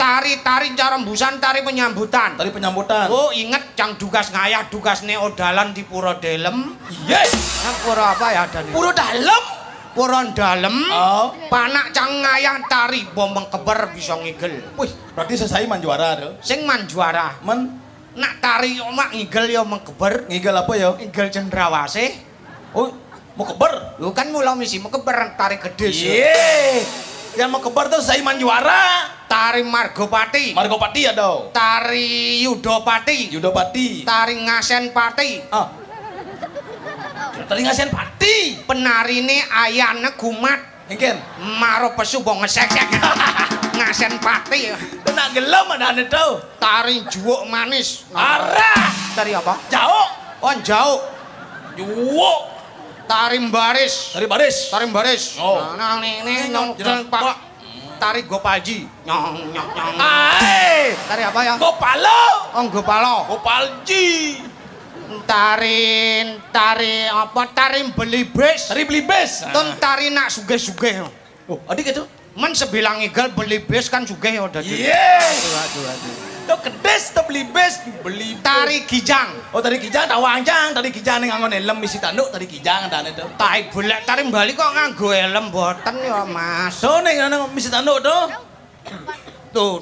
Tari rembusan, tari penyambutan. Tari penyambutan. Oh, inget cang dugas ngayah dugas neodalan di Pura Delem. Iya. Pura apa ya dan? Pura Dalem. Pura Dalem. Oh. Panak cang ngayah tari bomeng keber bisa ngigel. Wih, berarti selesai man juara tuh. Sing man juara. Nak tari omak ngigel ya mengkeber. Ngigel apa ya? Ngigel cendrawasih. Oh, mau keber. Lu kan mula misi mau keber tari gede sih. Iya. Yang mau keber tuh selesai man juara. Tari Margopati. Margopati ada. Tari Yudopati. Yudopati. Tari Ngasen Pati. Ah. Tari Ngasen Pati. Penarine ayane gumat. Mungkin. Maro pesu bong ngesek-sek. Ngasen Pati. Nak gelem ada itu. Tari Juwuk Manis. Arah. Tari apa? Jauh. Oh, jauh. Juwuk. Tari Baris. Tari baris. Tari Baris. Oh. Nah, ini nyong Pak. Tari Gopalji. Nyong. Ai. Tari apa ya? Gopalo. Oh, Gopalo. Gopalji. Tari apa? Tari Belibes. Tari belibes. Ton tari nak sugih-sugih. Oh, adik itu. Men sebilang igal belibes kan sugih ya dadi. Iya. Aduh. Tuh kedes tuh belibes, beli Tari Kijang. Oh, tari kijang tawangjang, tari kijang ning nganggo helm isi tanduk, tari kijang ndane tuh. Tai bolek tari Bali kok nganggo helm mboten ya, Mas. So ning ngene misi tanduk tuh.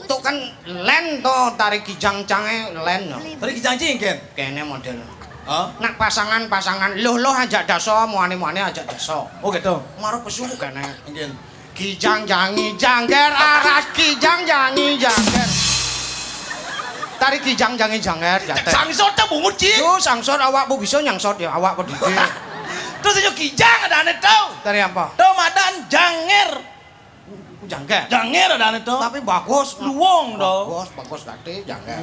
Tuh kan len to tari Kijang cange len no. Tari kijang cingken. Kene model. Oh, Nak pasangan loh ajak daso, muane ajak daso. oh gitu. Maro pesu kene. Mungkin. Kijang jangi jangger aras kijang jangi jangger. Tari Kijang jangi jangger jate. Sangsot ta bungut ci. Yo sangsot awakmu bisa nyangsot ya awakku dhewe. Terus yo kijang adane tuh. Tari apa? Tuh madan janger. Jangger. Janger adane tuh. Tapi bagus. Luwung tuh. Bagus kate jangger.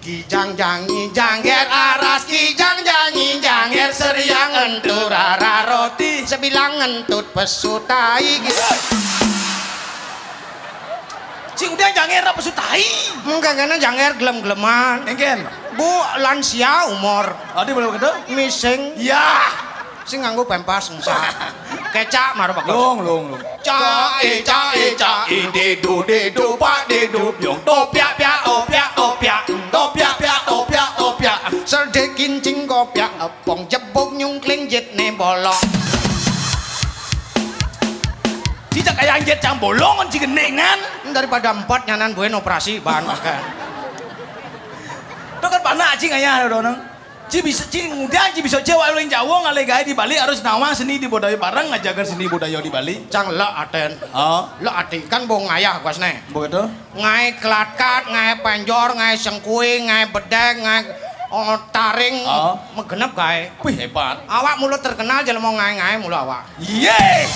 Kijang jangi jangger aras kijang jangi jangger seriang entur rara roti sebilang entut pesu tai gitu. Cing udah janger apa sutai? Mungkin kena jangger gelem-geleman. Mungkin. Bu lansia umur. Adi belum gitu? Mising. Ya. Sing nganggo pempas ngsa. Kecak maro bagus. Long. Cae de du pak de du yong topia pia opia serde kincing kopia opong jebuk nyungkling jet ne bolong. Tidak kayak anjir cang bolong kan cigenengan. Daripada 4 nyanan buen operasi bahan makan. Itu kan panah cing ayah ada orang. Ci bisa cing mudah ci bisa cewek yang jauh ngale gaya di Bali harus nawang seni di budaya bareng ngajagar seni budaya di Bali. Cang le aten. Oh, Le ati kan bong ngayah guasne. begitu. Ngai kelakat, ngai penjor, ngai sengkui, ngai bedeng, ngai taring megenep gae. Wih hebat. Awak mulut terkenal jalan mau ngai mulu awak. Yeay.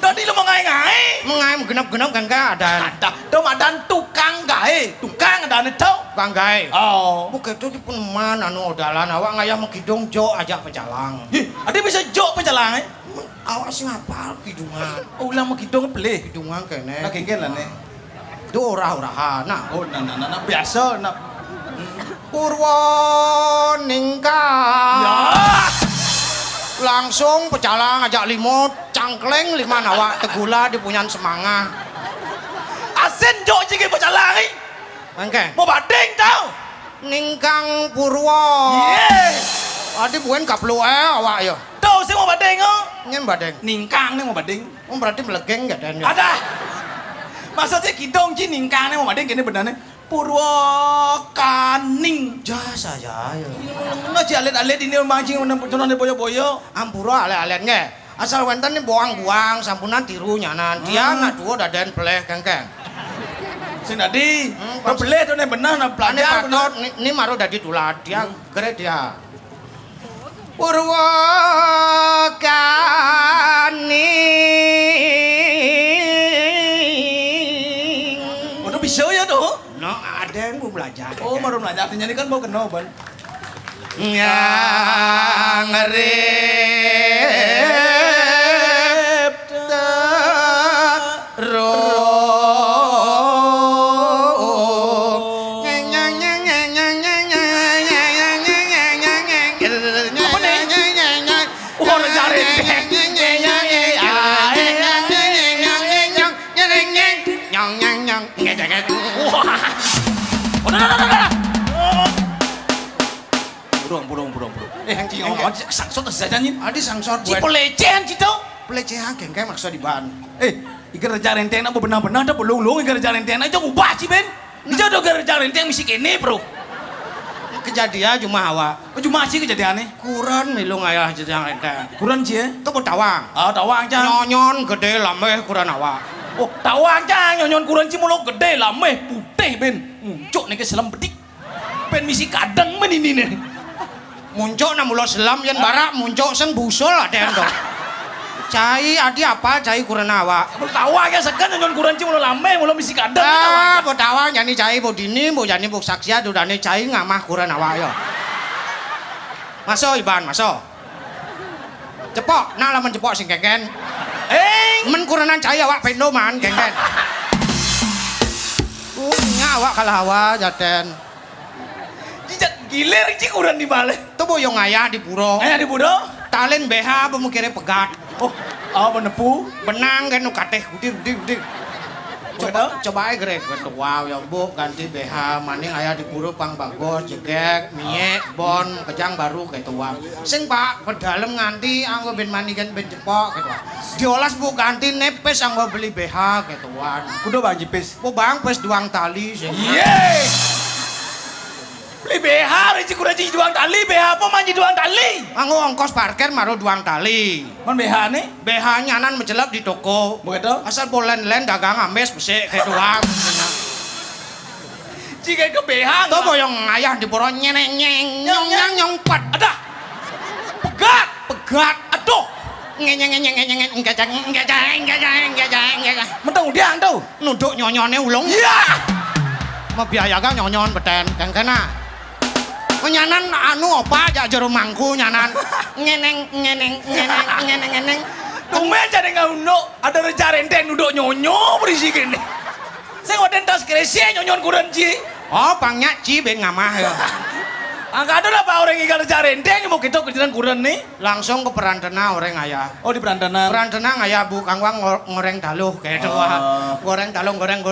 Tadi lu mau ngai-ngai. Mengai genep-genep kan ada. Ada. Tuh madan tukang gae. Tukang ada nih tau. Kang gae. Oh. Bukan itu pun mana anu dalan awak ngayah mengkidung jo ajak pecalang. Ih, ada bisa jok penjalang. Awak sing ngapal kidungan. Oh, ulang mau kidung pelih. Kidungan kene. Nah, kengken lah nih. Itu ora-orahan. Nah, Oh, nah, biasa, nah. Purwaningka. Ya. Langsung pecalang ajak limut, cangkleng lima awak tegula di punyan semangah. Asen jok jengke penjalang. Engke. Mau badeng tau. Ningkang Purwa. Yeay. Adi buen kaplu awak ya. Tuh, sih mau badeng oh. Nyen badeng. Ningkang nih mau badeng. Oh berarti melegeng gak dan ya? Ada. Maksudnya kidong ci ningkang nih mau badeng kene benane. Purwakaning. Jasa ya. Ngaji alit-alit ini mancing menang di boyo-boyo. Ampura ale-alen nge. Asal wenten nih buang-buang sampunan tiru nyanan. Dia anak dua daden peleh kengkeng. Sing tadi, beleh tuh nih benar na Ane pelajar. patut ini maru dadi tulat dia gere dia. Purwakaning. Udah bisa ya tuh. No, ada yang mau belajar. Oh, baru belajar nyanyi kan mau kenal ban. Yang rep keket. Wah. Udah. Burung. Yang ci Oh, sangsot saja nyin. Adi sangsor Ci buat pelecehan ci tau. pelecehan gengke maksud di ban. Ikan reja renteng nak benar-benar dah belung-lung ikan reja renteng aja ubah ci ben. Dia ada reja renteng misi kene, bro. Kejadian cuma awak. Cuma sih kejadiannya. Kuran milung ayah jejang renteng. Kurang ci ya. Itu tawang. Tawang cang. Nyonyon gede lameh kuran awak. Oh, tawang cang nyonyon kurang ci mulo gede lameh putih ben. Muncuk nih ke selam bedik. Ben misi kadang men ini nih. Muncul na mulo selam yen barak muncul sen busul ada yang dong. Cai adi apa cai kuran awak. Tawang ya sekan nyonyon kurang ci mulo lameh mulo misi kadang. Bo tawang jani cai bo dini bo jani bo saksia dudane cai ngamah kuran awak yo. Maso Iban, maso. Cepok, nak lamun cepok sing kengken. Men kuranan cai awak pendo man kengken. Nya awak kalah awak jaten. Jijak gilir ci kurang di balik. Tu boyong ayah di puro. Ayah di budo. Talen BH pemukire pegat. Oh, menepu. Benang kan nu kateh gede. Coba aja grek. Wow ya bu ganti BH maning ayah di puro pang bagos jegek miye bon kejang baru kayak tuang. Sing pak pedalem nganti anggo ben manikan ben cepok kayak tuang. Diolas bu ganti nepes anggo beli BH kayak tuang. Kudu bang jipis. Bu bang pes duang tali sing. Yeay. Beli BH reci kurang ci duang tali BH apa manji duang tali? Anggo ongkos parkir maru duang tali. Man BH nih? BH nyanan menjelap di toko. Begitu? Asal bolen-len dagang ames besek kayak tuang. Jika ke BH Tuh boyong ayah di puro nyong pat. Ada. Pegat. Aduh. Ngejang. Mentang udiang tuh. Nuduk nyonyone ulung. Iya. Membiayakan nyonyon beten kena. Nyanan anu opa aja jero mangku nyanan. Ngeneng. Tumben jadi ngauno ada reja renteng duduk nyonyo berisik ini. Saya ngoden tas kresi nyonyon kurang ci. Oh pangnya ci ben ngamah ya. Angka ada lah pak orang ikan reja renteng mau kita kerjaan kurang nih. Langsung ke perantena orang ayah. Oh di perantanan. Perantena ayah bu kangwang ngoreng daluh kayak doa. Goreng daluh goreng.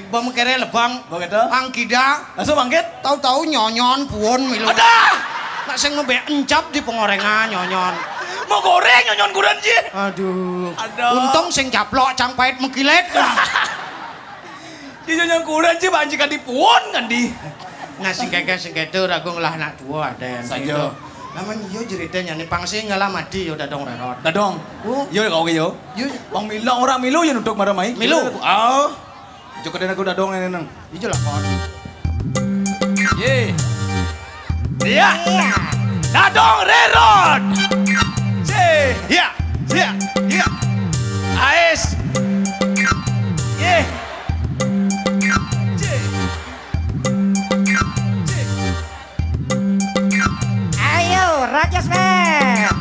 Bom kere lebang. Begitu? Angkida. Langsung bangkit. Tahu-tahu nyonyon puon milu. Ada. Nak sing nembe encap di pengorengan nyonyon. Mau goreng nyonyon kurang ci. Aduh. Aduh. Untung sing caplok cang pahit mengkilet. Di nyonyon kurang ci banjikan di puon kan di. Nah sing keke ragu ngelah anak tua ada. Saja. Namun yo ceritanya nih pangsi ngalah mati yo dadong rerot. Dadong. Yo kau ke yo. Yo Bang Milo orang Milo yang duduk marah mai. Milu? Ah. Cukup dan aku dadong ini neng. ijo lah kon. Ye. Iya. Dadong rerot. C. Iya. AS. Ye. Ayo, Rajas Man.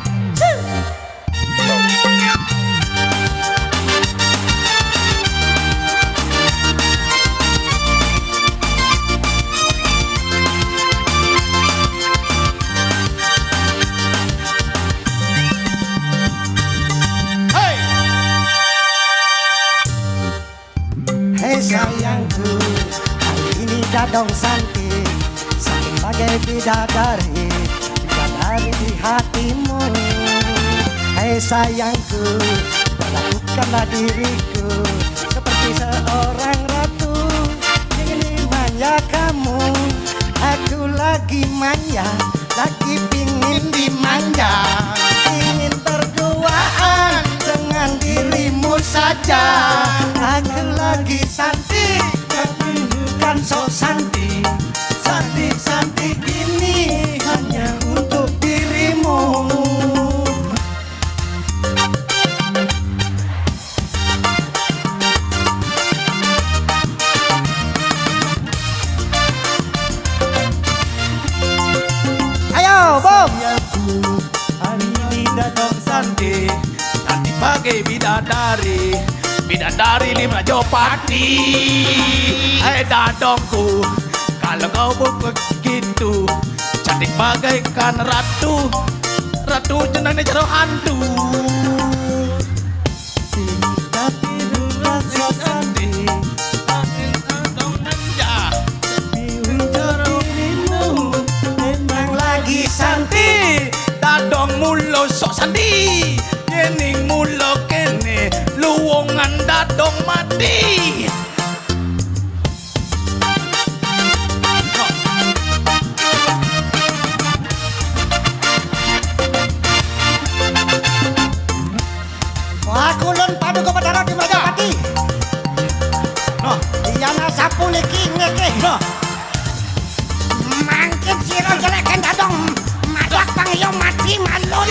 Hei sayangku, hari ini dadong cantik, saking bagai bidadari di hatimu. Hei sayangku, perlakukanlah diriku seperti seorang ratu. Ingin manja kamu, aku lagi manja, lagi pingin dimanja. Ingin berduaan dengan dirimu saja. Aku lagi cantik, bukan sok cantik. Cantik ini hanya untuk dirimu. Ayo, Bob. Hari ini dadong cantik, nanti pakai bidadari. Bidadari lima jopati. Hai dadongku, kalau kau begitu cantik bagaikan ratu. Ratu jenenge jero hantu. Tapi rasa cantik, Wah, kulon padu ke Batara di Majapati. Noh, Iyana sapu niki ngeke. noh. Mangkit siro jeleken dadong. Madak pangyo mati malon.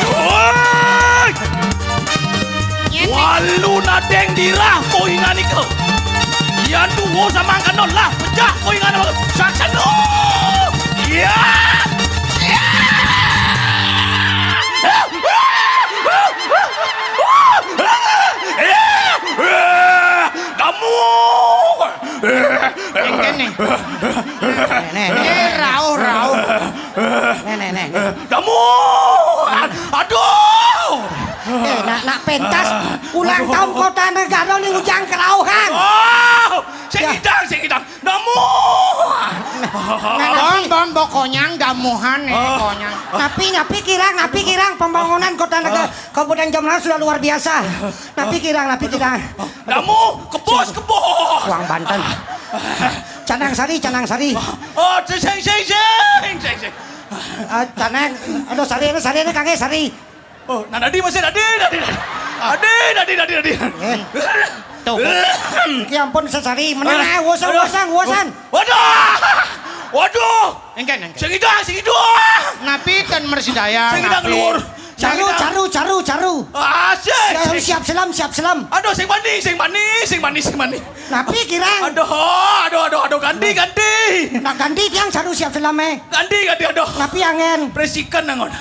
Woi! Walu nadeng dirah koingan iko. Yan duwo sama kanon lah, pecah koingan apa? Saksano. Ya. Kamu. Engken nih. Rau. Nih. Kamu. Aduh. Nak pentas ulang tahun kota negara nih ujang kerauhan. Oh, sengidang. Kamu. Bon pokoknya damuhan nih pokoknya. Napi kirang pembangunan kota negara Kabupaten Jamran sudah luar biasa. Napi kirang. Kamu kebos. Uang Banten. Canang Sari. Oh, seng. Canang, aduh Sari kange Sari. Oh, nadi masih nadi. Tuh. Ya ampun sesari, menang wosan. Waduh. Engken. Sengidang. Napi kan mersidaya. Sengidang luar. Caru. Asik. Siap selam. Aduh, sing mani. Napi kirang. Aduh, ganti. Nak ganti tiang caru siap selame. Ganti, aduh. Napi angen. Presikan nangon.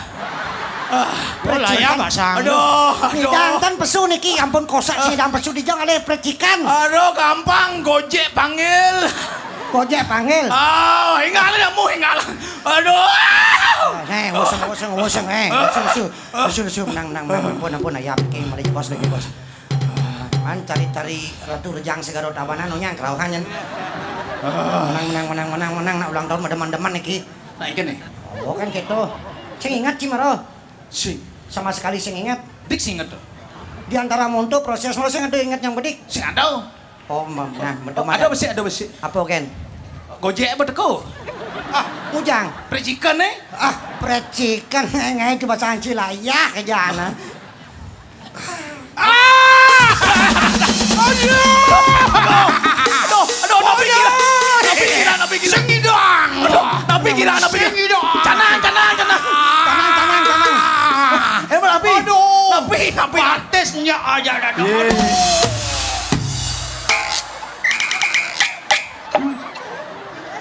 Oh lah ya gak sanggup. Aduh. Sidang pesu niki ampun kosak sidang pesu dijang ale precikan. Aduh, gampang Gojek panggil. Gojek panggil. Oh, hingalan kamu. Aduh. Wosong. Lesu menang. Ampun ayam king mari bos lagi bos. Man cari ratu rejang segaro tabanan nyang kerauhan nyen. Menang nak ulang tahun deman-deman niki. Nah, iki nih. Oh kan gitu. Sing ingat Cimaro. Sing. Sama sekali sing ingat. Dik sing inget tuh. Di antara monto proses mau sing ada ingat yang bedik. Sing ada. Oh, nah, Ada besi. Apa Ken? Gojek apa teko? Ujang. Precikan nih. Precikan ngai di bahasa Ancila ya kejana. Napi kira. Canang. Napi. Patesnya aja dah.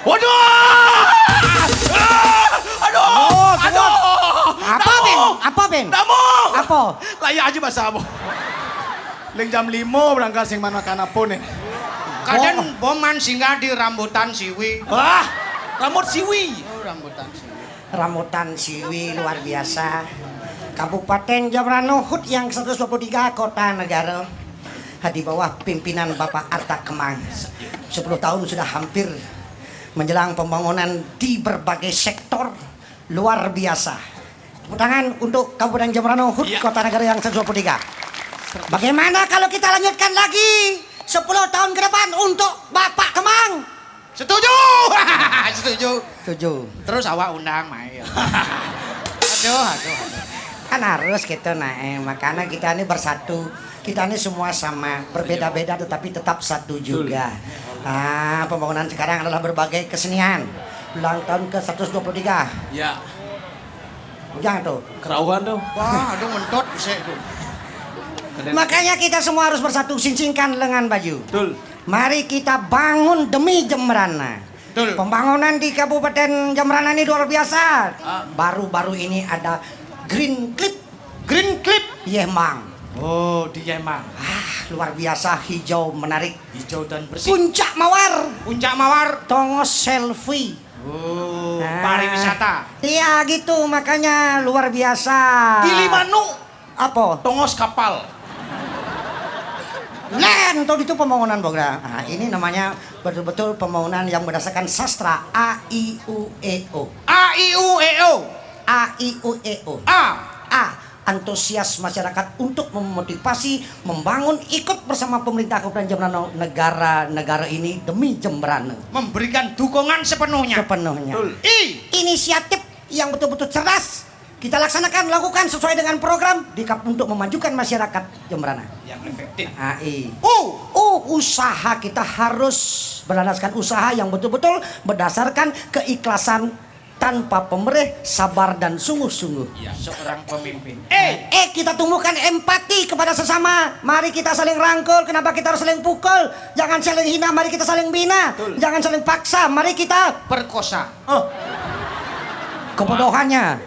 Waduh. Apa Ben? Tamu. Apa? Layak aja bahasa apa? Leng jam 5 berangkat sing mana kana pun nih. Kadang boman singgah di rambutan siwi. Wah, rambut siwi. Oh, rambutan siwi. Rambutan siwi luar biasa. Kabupaten Jamran Nuhut yang 123 kota negara. Di bawah pimpinan Bapak Arta Kemang. 10 tahun sudah hampir menjelang pembangunan di berbagai sektor luar biasa. Tepuk tangan untuk Kabupaten Jamran Nuhut, kota negara yang 123. Bagaimana kalau kita lanjutkan lagi 10 tahun ke depan untuk Bapak Kemang? Setuju. Setuju. Terus awak undang main. Aduh. Kan harus gitu makanya kita ini bersatu. Kita ini semua sama, berbeda-beda tetapi tetap satu juga. Pembangunan sekarang adalah berbagai kesenian. Ulang tahun ke 123. Ya. Jangan tuh. Kerauhan tuh. Wah, aduh mentot bisa itu. Makanya kita semua harus bersatu, cincingkan lengan baju. Betul. Mari kita bangun demi Jembrana. Betul. Pembangunan di Kabupaten Jembrana ini luar biasa. Baru-baru ini ada Green Clip. Iya, Mang. Oh, di Yemang. Luar biasa, hijau menarik. Hijau dan bersih. Puncak Mawar. Tongos selfie. Oh, pariwisata. Iya gitu, makanya luar biasa. Gilimanuk. Apa? Tongos kapal. Len, tuh itu pembangunan Bogra. Ini namanya betul-betul pembangunan yang berdasarkan sastra A I U E O. A I U E O. A I U E O. A. Antusias masyarakat untuk memotivasi membangun ikut bersama pemerintah Kabupaten Jembrana negara ini demi Jembrana. Memberikan dukungan sepenuhnya. Sepenuhnya. I. Inisiatif yang betul-betul cerdas kita lakukan sesuai dengan program untuk memajukan masyarakat Jembrana. Yang efektif. AI. Usaha kita harus berlandaskan usaha yang betul-betul berdasarkan keikhlasan tanpa pemberih, sabar dan sungguh-sungguh. Ya, seorang pemimpin. Kita tumbuhkan empati kepada sesama. Mari kita saling rangkul. Kenapa kita harus saling pukul? Jangan saling hina. Mari kita saling bina. Jangan saling paksa. Mari kita Perkosa. kebodohannya,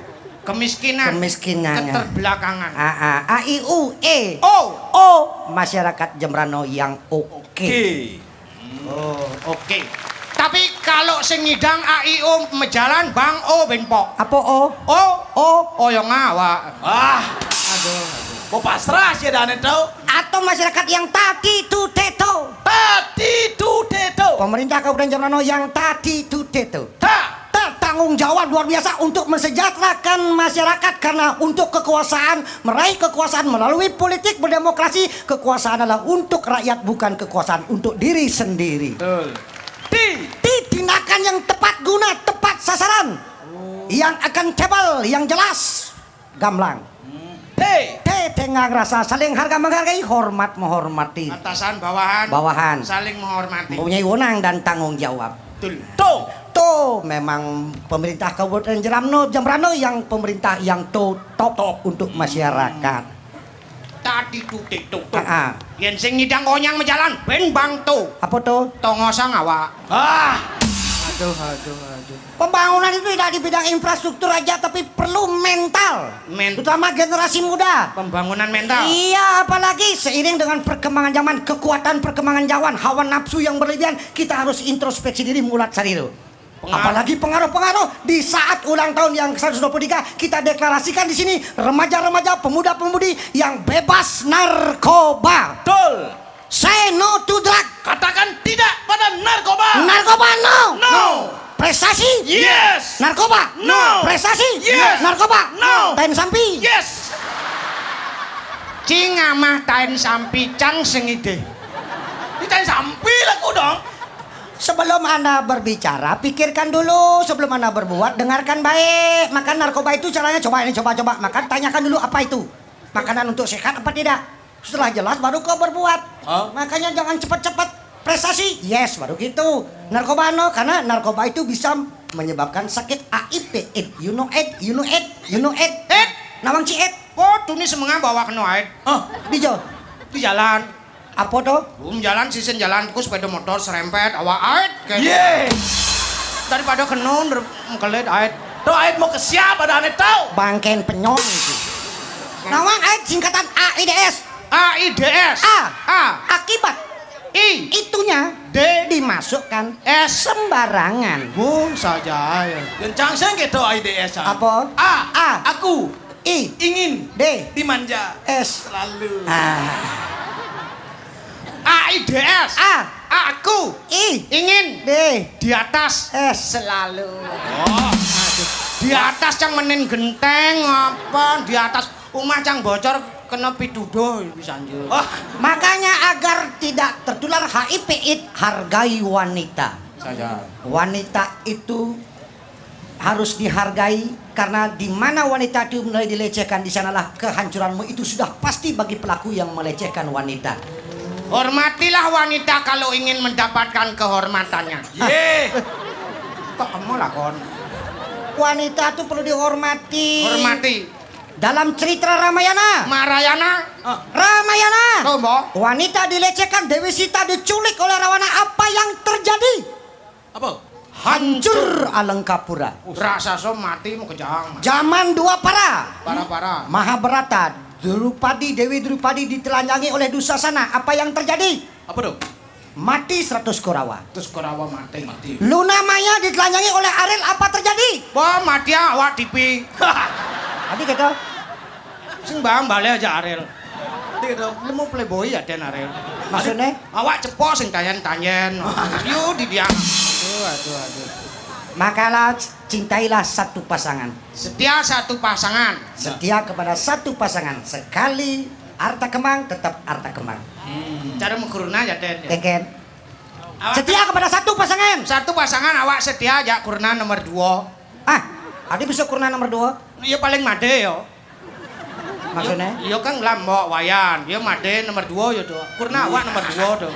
Kemiskinan. Keterbelakangan. A I U E O. Masyarakat Jembrana yang oke. Oke. Tapi kalau sing ngidang AIO mejalan Bang O benpok. Apa O? O yang ngawak. Aduh. Mau pasrah sih dan itu. Atau masyarakat yang tadi tu teto. Pemerintah Kabupaten Jembrana yang tadi tu teto. Tanggung jawab luar biasa untuk mensejahterakan masyarakat karena untuk kekuasaan, meraih kekuasaan melalui politik berdemokrasi, kekuasaan adalah untuk rakyat bukan kekuasaan untuk diri sendiri. Betul. Tindakan yang tepat guna, tepat sasaran. Yang akan tebal, yang jelas, gamblang. Tengah rasa saling harga menghargai, hormat menghormati. Atasan Bawahan. Saling menghormati. Mempunyai wewenang dan tanggung jawab. Tuh memang pemerintah Kabupaten Jembrana yang pemerintah yang top untuk masyarakat. Tadi tu. Yen sing ngidang onyang mejalan ben Bang Tu. Apa tuh? Tongosa ngawak. Aduh. Pembangunan itu tidak di bidang infrastruktur aja tapi perlu mental. Terutama generasi muda. Pembangunan mental. Iya, apalagi seiring dengan perkembangan zaman, kekuatan perkembangan zaman, hawa nafsu yang berlebihan, kita harus introspeksi diri mulat sariru. Apalagi pengaruh-pengaruh di saat ulang tahun yang ke-123 kita deklarasikan di sini remaja-remaja, pemuda-pemudi yang bebas narkoba. Betul. Say no to drug. Katakan tidak pada narkoba. Narkoba no. Prestasi? Yes. Narkoba? No. Prestasi? Yes. Narkoba? No. Tain sampi? Yes. Cing amah tain sampi cang sengide. Ditain sampi laku dong. Sebelum Anda berbicara, pikirkan dulu. Sebelum Anda berbuat, dengarkan baik. Makan narkoba itu caranya coba. Makan tanyakan dulu apa itu. Makanan untuk sehat apa tidak. Setelah jelas baru kau berbuat. Makanya jangan cepat-cepat. Prestasi, yes, baru gitu. Narkoba no, karena narkoba itu bisa menyebabkan sakit AIDS. You know AIDS? Nawang ci AIDS. Tuni semengah bawa kena aid. Dijo. Di jalan. Apa tuh? Jalan sisen jalanku sepeda motor serempet awak aid kayak. Yes. Daripada kena kelet aid. Tuh aid mau ke siapa dan aneh tahu? Bangken penyong itu. Nawang AIDS singkatan AIDS. AIDS. Akibat itunya dimasukkan sembarangan. Saja ya. Kencang seng gitu AIDS. Apa? Aku ingin dimanja S selalu. AIDS. Aku ingin di atas S selalu. Di atas yang menen genteng apa? Di atas omah cang bocor kena pituduh bisa anjir. Makanya agar tidak tertular HIV AIDS, hargai wanita. Saja. Wanita itu harus dihargai karena di mana wanita itu mulai dilecehkan di sanalah kehancuranmu itu sudah pasti bagi pelaku yang melecehkan wanita. Hormatilah wanita kalau ingin mendapatkan kehormatannya. Kok kamu lakon? Wanita itu perlu dihormati. Hormati. Dalam cerita Ramayana. Ramayana. Wanita dilecehkan, Dewi Sita diculik oleh Rawana. Apa yang terjadi? Apa? Hancur Alengkapura. Rasa so mati mau kejang. Zaman dua para. Mahabharata. Dewi Drupadi ditelanjangi oleh Dusasana. Apa yang terjadi? Apa dong? Mati 100 Korawa. Terus Korawa mati. Luna Maya ditelanjangi oleh Ariel. Apa terjadi? Mati awak tipi. Tadi gitu. Sing bang balik aja Ariel. Lemu playboy ya Den arek. Maksudnya? Awak cepo sing tanyen-tanyen. Yo didiang. Aduh. Makalah cintailah satu pasangan. Setia satu pasangan. Setia kepada satu pasangan. Sekali harta kemang tetap harta kemang. Cara mengkuruna ya Den. Teken. Awak Setia kepada satu pasangan. satu pasangan awak setia aja kurna nomor 2. Ah, ada bisa kurna nomor 2. Ya paling made yo. Maksudnya? Yo kan lambok wayan. Yo made nomor 2 yo do. Kurna awak nomor 2 do.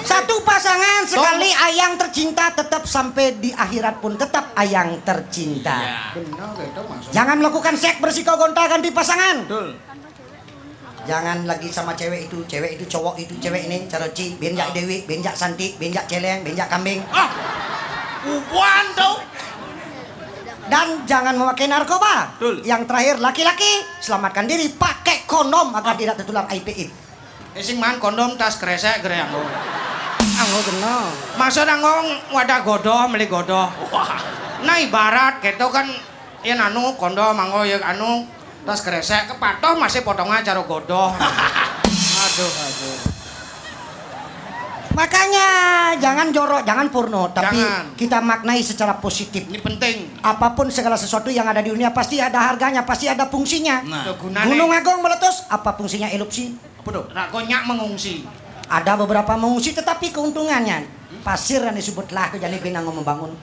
Satu pasangan sekali ayang tercinta tetap sampai di akhirat pun tetap ayang tercinta. Benar gitu maksudnya. Jangan melakukan seks bersiko gonta ganti pasangan. Betul. Jangan lagi sama cewek itu cowok itu cewek ini caroci, benjak dewi, benjak santi, benjak celeng, benjak kambing. Ah. Uwan do. Dan jangan memakai narkoba. Betul. Yang terakhir laki-laki selamatkan diri pakai kondom agar tidak tertular HIV. Sing man kondom tas kresek gere anggo. Anggo bener. Maksud anggo wadah godoh meli godoh. Wah. Nah ibarat gitu kan yen anu kondom anggo ya anu tas kresek kepatoh masih potongan cara godoh. Aduh. Makanya jangan jorok, jangan porno, tapi Jangan. kita maknai secara positif. Ini penting. Apapun segala sesuatu yang ada di dunia pasti ada harganya, pasti ada fungsinya. Nah, Tuh, gunane. Gunung Agung meletus, apa fungsinya erupsi? apa tuh? Rak konyak mengungsi. Ada beberapa mengungsi tetapi keuntungannya pasir yang disebutlah kejali binang membangun.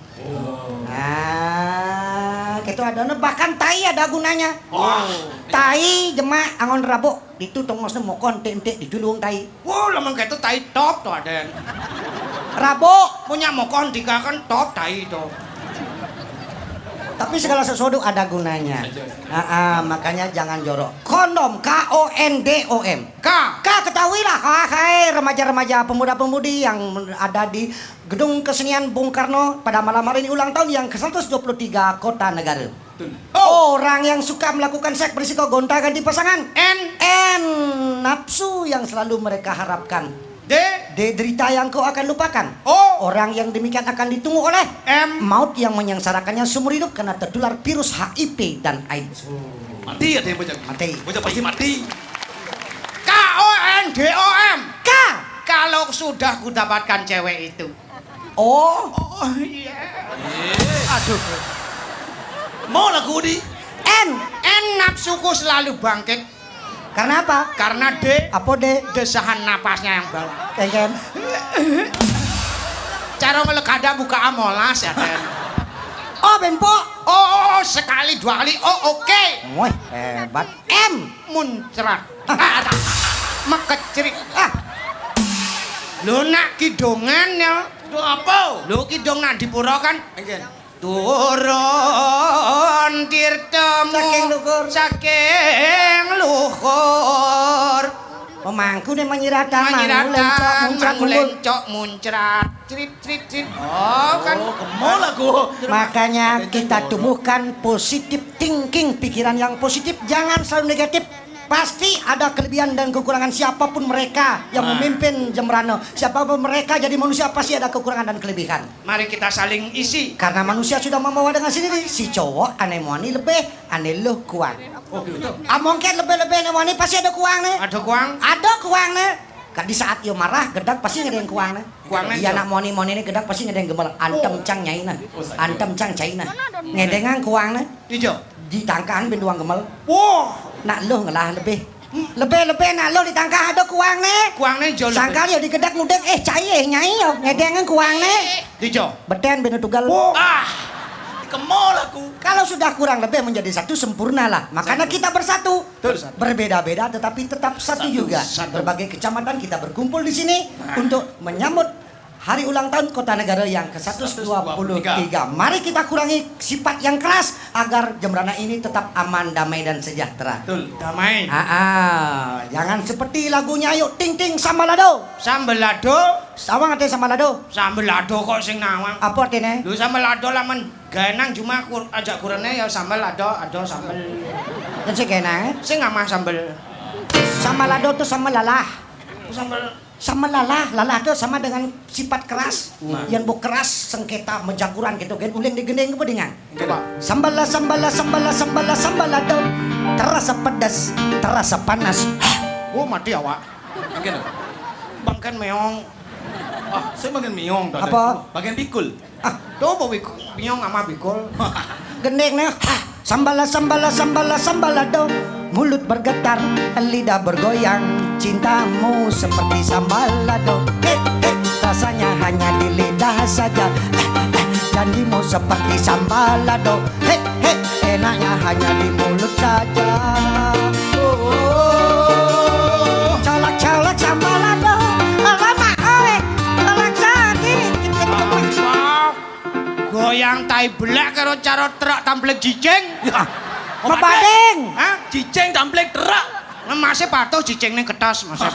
Nah, itu ada bahkan tai ada gunanya. Tai jemak angon rabuk itu tongosnya mokon ente ditulung tai. Wah, lemeng gitu tai top tuh ada. Rabuk, Punya mokon tiga kan top tai itu. tapi segala sesuatu ada gunanya. Makanya jangan jorok. Kondom, KONDOM. Ketahuilah, hai remaja-remaja pemuda-pemudi yang ada di Gedung Kesenian Bung Karno pada malam hari ini ulang tahun yang ke-123 Kota Negara. Orang yang suka melakukan seks berisiko gonta-ganti pasangan. N nafsu yang selalu mereka harapkan. D derita yang kau akan lupakan. Orang yang demikian akan ditunggu oleh maut yang menyengsarakannya seumur hidup karena tertular virus HIV dan AIDS. Mati ya dia bocah. Mati. Bocah pasti mati. KONDOM. K. Kalau sudah kudapatkan cewek itu. Oh Iya. Aduh. Mau lagu di. N. Nafsuku selalu bangkit. Karena apa? Karena Apa deh? desahan napasnya yang bawah. Kan? Cara melekada buka amolas ya Den. Oh Benpo. Oh, sekali dua kali. Oh, oke. Woi, hebat. M. Muncrat. Mekecrik. Lo nak kidongan ya. Itu apa? Lo kidong nak dipura kan. Again. Turun tirtemu Saking luhur. saking luhur. Pemangku nih menyiratan, Menyiratan, muncrat. lencok, muncrat. Crit. Oh, kan. Oh, kemau lagu. Makanya kita tumbuhkan positif thinking, pikiran yang positif, jangan selalu negatif. Pasti ada kelebihan dan kekurangan siapapun mereka yang memimpin Jembrana. Siapapun mereka jadi manusia pasti ada kekurangan dan kelebihan. Mari kita saling isi. Karena manusia sudah membawa dengan sendiri. Si cowok aneh wani lebih, aneh lu kuang. Oh, gitu. Mungkin lebih-lebih aneh wani pasti ada kuang nih. Ada kuang. Ada kuang nih. Di saat yo marah, gedak pasti ngedeng kuang nih. Kuangnya Iya jo. nak moni ini gedak pasti ngedeng gemel. Antem cang nyai nah. Antem cang cai nah. Ngedengan kuang nih. Ijo. Ditangkahan benduang gemel. Wah, Nak lu ngelah lebih. Lebih nak lu ditangkah ada kuang nih. kuangnya jauh Sangkal yo digedak ngudeng cai nyai yo ngedengan kuang nih. Ijo. Beten benu tugal. Kemau lagu. Kalau sudah kurang lebih menjadi satu sempurna lah. Makanya kita bersatu. Betul. Berbeda-beda tetapi tetap satu juga. satu. Berbagai kecamatan kita berkumpul di sini untuk menyambut hari ulang tahun Kota Negara yang ke-123. Mari kita kurangi sifat yang keras agar Jembrana ini tetap aman, damai dan sejahtera. Betul. Damai. Jangan seperti lagunya Ayo Ting Ting Sambalado. Sambel lado. Sawang artinya Sambalado. Sambel lado kok sing nawang. Apa artinya? Lu sambel lado lamen ganang cuma ajak kurene ya sambel lado sambel. Dan segena Sing ngamah sambel. Sambalado tuh sama lalah. Sambel sama lala itu sama dengan sifat keras yang bu keras sengketa menjaguran gitu kan uling digendeng apa dengan sambala do terasa pedas terasa panas Oh mati awak. Bagian apa? Bangkan meong. Ah, saya bagian miong. Dah. Apa? Bagian pikul. Tuh bawa meong sama bikol. gendeng nih sambala do mulut bergetar lidah bergoyang cintamu seperti sambalado rasanya hanya di lidah saja janjimu seperti sambalado enaknya hanya di mulut saja colak sambalado lama colak sakit Goyang tai belak karo cara truk tampilek jijeng. Mabadeng Hah? Ciceng tamplek terak. Masih patuh jijeng ning ketas masih.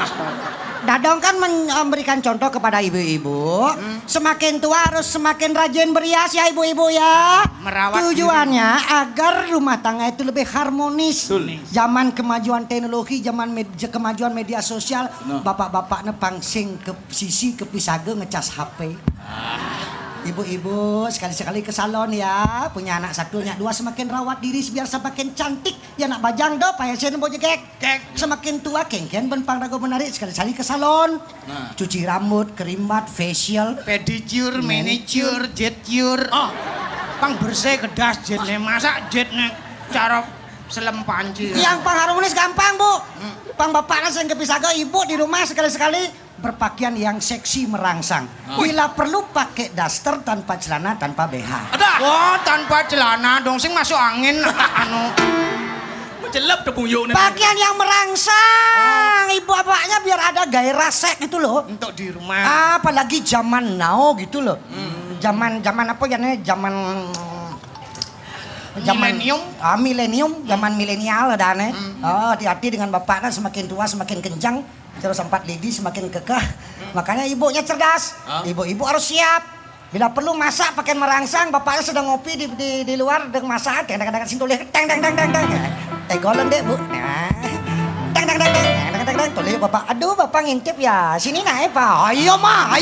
Dadong kan memberikan contoh kepada ibu-ibu. Semakin tua harus semakin rajin berias ya ibu-ibu ya. Merawat Tujuannya agar rumah tangga itu lebih harmonis. Betul. Zaman kemajuan teknologi, zaman kemajuan media sosial, Nah. bapak-bapak pangsing ke sisi ke pisage ngecas HP. Ibu-ibu sekali-sekali ke salon ya. Punya anak satu, anak dua semakin rawat diri biar semakin cantik. Ya nak bajang do payah sen boje kek. Semakin tua kengken ben pangdago menarik sekali-sekali ke salon. Nah. Cuci rambut, kerimbat, facial. Pedicure, manicure, jetcure. Oh, pang bersih kedas jetnya. Masa jetnya cara selem panci. Yang pang harmonis gampang bu. Pang bapaknya sering kepisago ibu di rumah sekali-sekali berpakaian yang seksi merangsang. Bila perlu pakai daster tanpa celana tanpa BH. Ada. Wah, tanpa celana dong sing masuk angin anu. Mencelap tepung yuk. Pakaian yang merangsang. Ibu bapaknya biar ada gairah seks gitu loh. Untuk di rumah. Apalagi zaman now gitu loh. Zaman apa ya nih? Zaman Milenium? Milenium, zaman milenial ada nih. Oh, hati-hati dengan bapaknya semakin tua semakin kencang. Terus sempat lidi semakin kekeh. Makanya ibunya cerdas. Ibu-ibu harus siap. Bila perlu masak pakai merangsang, bapaknya sedang ngopi di luar dengan masak, kadang-kadang sing toleh teng. Golen deh, Bu. Nah. Teng. Toleh bapak. Aduh, bapak ngintip ya. Sini naik, Pak. Ayo, Ma.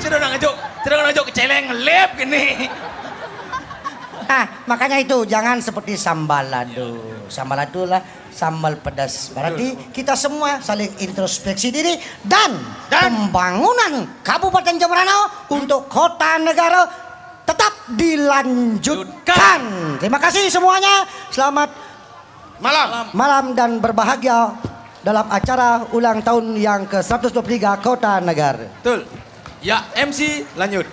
Sedang ngajuk keceleng ngelip gini. Nah, makanya itu jangan seperti sambalado. Sambalado lah sambal pedas. Berarti kita semua saling introspeksi diri dan pembangunan Kabupaten Jemberana untuk kota negara tetap dilanjutkan. Terima kasih semuanya. Selamat malam dan berbahagia dalam acara ulang tahun yang ke-123 Kota Negara. Betul. Ya MC lanjut.